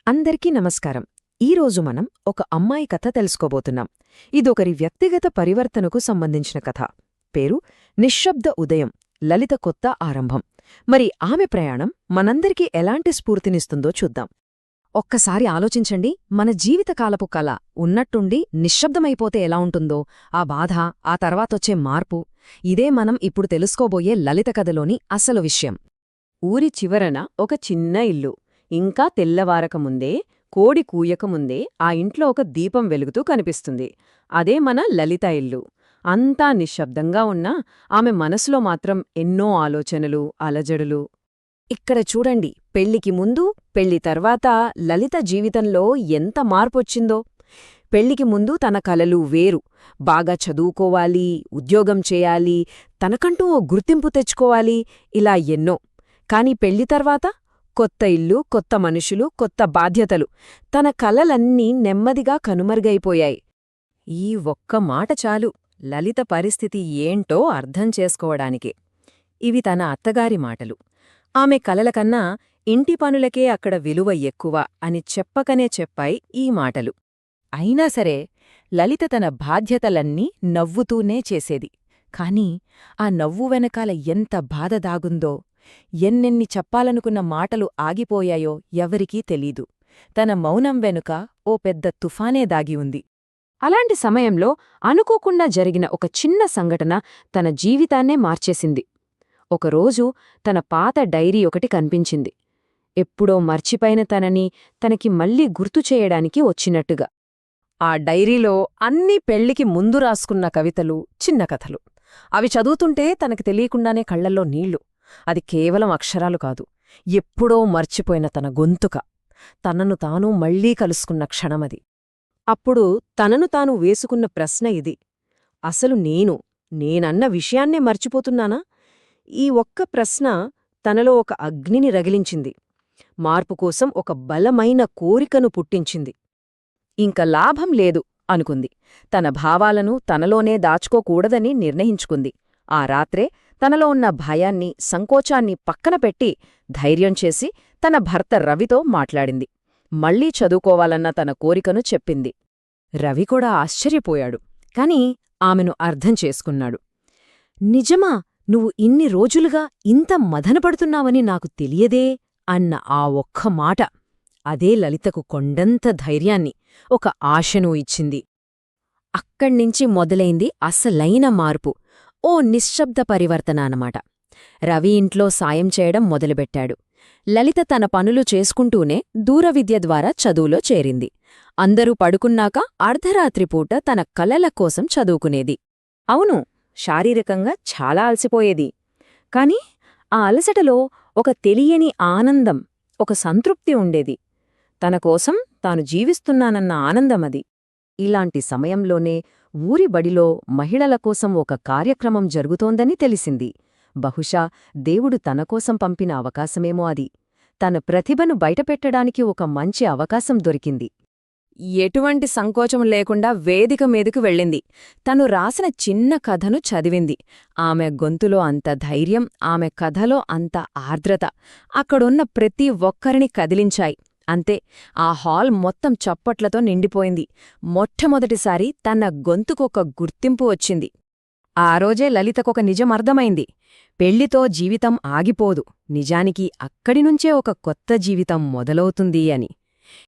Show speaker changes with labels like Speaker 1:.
Speaker 1: అందరికీ నమస్కారం. ఈరోజు మనం ఒక అమ్మాయి కథ తెలుసుకోబోతున్నాం. ఇదొకరి వ్యక్తిగత పరివర్తనకు సంబంధించిన కథ. పేరు నిశ్శబ్ద ఉదయం, లలిత కొత్త ఆరంభం. మరి ఆమె ప్రయాణం మనందరికీ ఎలాంటి స్ఫూర్తినిస్తుందో చూద్దాం. ఒక్కసారి ఆలోచించండి, మన జీవితకాలపు కళ ఉన్నట్టుండి నిశ్శబ్దమైపోతే ఎలా ఉంటుందో, ఆ బాధ, ఆ తర్వాతొచ్చే మార్పు. ఇదే మనం ఇప్పుడు తెలుసుకోబోయే లలిత కథలోని అసలు విషయం.
Speaker 2: ఊరి చివరన ఒక చిన్న ఇల్లు. ఇంకా తెల్లవారకముందే, కోడి కూయకముందే ఆ ఇంట్లో ఒక దీపం వెలుగుతూ కనిపిస్తుంది. అదే మన లలిత ఇల్లు. అంతా నిశ్శబ్దంగా ఉన్నా ఆమె మనసులో మాత్రం ఎన్నో ఆలోచనలు, అలజడులు.
Speaker 1: ఇక్కడ చూడండి, పెళ్లికి ముందు, పెళ్లి తర్వాత లలిత జీవితంలో ఎంత మార్పొచ్చిందో. పెళ్లికి ముందు తన కలలు వేరు. బాగా చదువుకోవాలి, ఉద్యోగం చేయాలి, తనకంటూ ఓ గుర్తింపు తెచ్చుకోవాలి, ఇలా ఎన్నో. కాని పెళ్లి తర్వాత కొత్త ఇల్లు, కొత్త మనుషులు, కొత్త బాధ్యతలు. తన కలలన్నీ నెమ్మదిగా కనుమరుగైపోయాయి.
Speaker 2: ఈ ఒక్క మాట చాలు లలిత పరిస్థితి ఏంటో అర్థం చేసుకోవడానికి. ఇవి తన అత్తగారి మాటలు. ఆమె కలలకన్నా ఇంటి పనులకే అక్కడ విలువ ఎక్కువ అని చెప్పకనే చెప్పాయి ఈ మాటలు. అయినా సరే లలిత తన బాధ్యతలన్నీ నవ్వుతూనే చేసేది. కాని ఆ నవ్వు వెనకాల ఎంత బాధ దాగుందో, ఎన్నెన్ని చెప్పాలనుకున్న మాటలు ఆగిపోయాయో ఎవరికీ తెలీదు. తన మౌనం వెనుక ఓ పెద్ద తుఫానే దాగి ఉంది.
Speaker 1: అలాంటి సమయంలో అనుకోకుండా జరిగిన ఒక చిన్న సంఘటన తన జీవితాన్నే మార్చేసింది. ఒకరోజు తన పాత డైరీ ఒకటి కనిపించింది. ఎప్పుడో మర్చిపోయిన తనకి మళ్లీ గుర్తు చేయడానికి వచ్చినట్టుగా.
Speaker 2: ఆ డైరీలో అన్నీ పెళ్లికి ముందు రాసుకున్న కవితలు, చిన్న కథలు. అవి చదువుతుంటే తనకి తెలియకుండానే కళ్లల్లో నీళ్లు. అది కేవలం అక్షరాలు కాదు, ఎప్పుడో మర్చిపోయిన తన గొంతుక, తనను తాను మళ్లీ కలుసుకున్న క్షణమది. అప్పుడు తనను తాను వేసుకున్న ప్రశ్న ఇది: అసలు నేనన్న విషయాన్నే మర్చిపోతున్నానా? ఈ ఒక్క ప్రశ్న తనలో ఒక అగ్నిని రగిలించింది. మార్పు కోసం ఒక బలమైన కోరికను పుట్టించింది. ఇంక లాభం లేదు అనుకుంది. తన భావాలను తనలోనే దాచుకోకూడదని నిర్ణయించుకుంది. ఆ రాత్రే తనలో ఉన్న భయాన్ని, సంకోచాన్ని పక్కన పెట్టి ధైర్యం చేసి తన భర్త రవితో మాట్లాడింది. మళ్లీ చదువుకోవాలన్న తన కోరికను చెప్పింది. రవి కూడా ఆశ్చర్యపోయాడు. కాని ఆమెను అర్థం చేసుకున్నాడు. నిజమా, నువ్వు ఇన్ని రోజులుగా ఇంత మదనపడుతున్నావని నాకు తెలియదే అన్న ఆ ఒక్క మాట, అదే లలితకు కొండంత ధైర్యాన్ని, ఒక ఆశను ఇచ్చింది. అక్కడ్నించి మొదలైంది అసలైన మార్పు. ఓ నిశ్శబ్ద పరివర్తన అన్నమాట. రవి ఇంట్లో సాయం చేయడం మొదలుపెట్టాడు. లలిత తన పనులు చేసుకుంటూనే దూరవిద్య ద్వారా చదువులో చేరింది. అందరూ పడుకున్నాక అర్ధరాత్రిపూట తన కలల కోసం చదువుకునేది. అవును, శారీరకంగా చాలా అలసిపోయేది. కాని ఆ అలసటలో ఒక తెలియని ఆనందం, ఒక సంతృప్తి ఉండేది. తనకోసం తాను జీవిస్తున్నానన్న ఆనందమది. ఇలాంటి సమయంలోనే ఊరి బడిలో మహిళల కోసం ఒక కార్యక్రమం జరుగుతోందని తెలిసింది. బహుశా దేవుడు తనకోసం పంపిన అవకాశమేమో అది. తన ప్రతిభను బయటపెట్టడానికి ఒక మంచి అవకాశం దొరికింది. ఎటువంటి సంకోచం లేకుండా వేదిక మీదకు వెళ్ళింది. తను రాసిన చిన్న కథను చదివింది. ఆమె గొంతులో అంత ధైర్యం, ఆమె కథలో అంత ఆర్ద్రత అక్కడున్న ప్రతి ఒక్కరిని కదిలించాయి. అంతే, ఆ హాల్ మొత్తం చప్పట్లతో నిండిపోయింది. మొట్టమొదటిసారి తన గొంతుకొక గుర్తింపు వచ్చింది. ఆ రోజే లలితకొక నిజం అర్థమైంది. పెళ్లితో జీవితం ఆగిపోదు, నిజానికి అక్కడినుంచే ఒక కొత్త జీవితం మొదలవుతుంది అని.